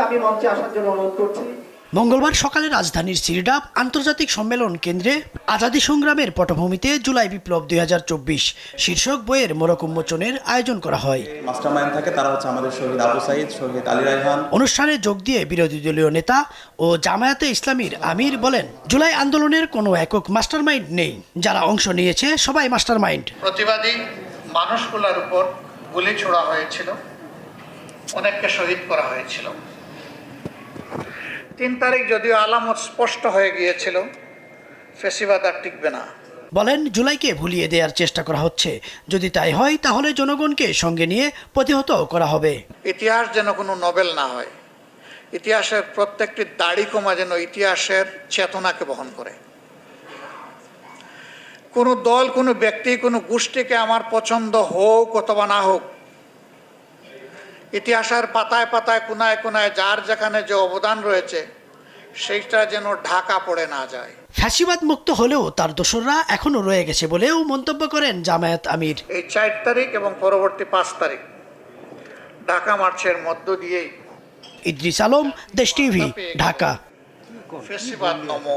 আমি মঞ্চে আসার জন্য অনুরোধ করছি। মঙ্গলবার সকালে রাজধানীর সিরিডাপ আন্তর্জাতিক সম্মেলন কেন্দ্রে আজাদী সংগ্রামের পটভূমিতে জুলাই বিপ্লব 2024 শীর্ষক বইয়ের মোড়ক উন্মোচনের আয়োজন করা হয়। মাস্টারমাইন্ড থাকে তারা হচ্ছে আমাদের শহীদ আবু সাইদ, শহীদ আলী রায়হান। অনুষ্ঠানে যোগ দিয়ে বিরোধী দলীয় নেতা ও জামায়াতে ইসলামীর আমির বলেন, জুলাই আন্দোলনের কোনো একক মাস্টারমাইন্ড নেই, যারা অংশ নিয়েছে সবাই মাস্টারমাইন্ড। প্রতিবাদী মানুষগুলোর উপর গুলি ছোড়া হয়েছিল, অনেককে শহীদ করা হয়েছিল। 3 তারিখ যদিও আলামত স্পষ্ট হয়ে গিয়েছিল, ফ্যাসিবাদ আর টিকবে না। বলেন, জুলাইকে ভুলিয়ে দেওয়ার চেষ্টা করা হচ্ছে, যদি তাই হয় তাহলে জনগণকে সঙ্গে নিয়ে প্রতিহত করা হবে। ইতিহাস যেন কোনো নোবেল না হয়, ইতিহাসের প্রত্যেকটি দাড়ি কমা যেন ইতিহাসের চেতনাকে বহন করে। কোনো দল, কোনো ব্যক্তি, কোনো গোষ্ঠীকে আমার পছন্দ হোক অথবা না হোক, ইতিহাসের পাতায় পাতায় কোনায় কোনায় যার যেখানে যে অবদান রয়েছে সেইটা যেন ঢাকা পড়ে না যায়। ফ্যাসিবাদ মুক্ত হলেও তার দোসররা এখনো রয়ে গেছে বলেও মন্তব্য করেন জামায়াত আমির। এই 4 তারিখ এবং পরবর্তী 5 তারিখ ঢাকা মার্চের মধ্য দিয়েই ইদ্রিস আলম, দেশ টিভি, ঢাকা। ফ্যাসিবাদ নমো।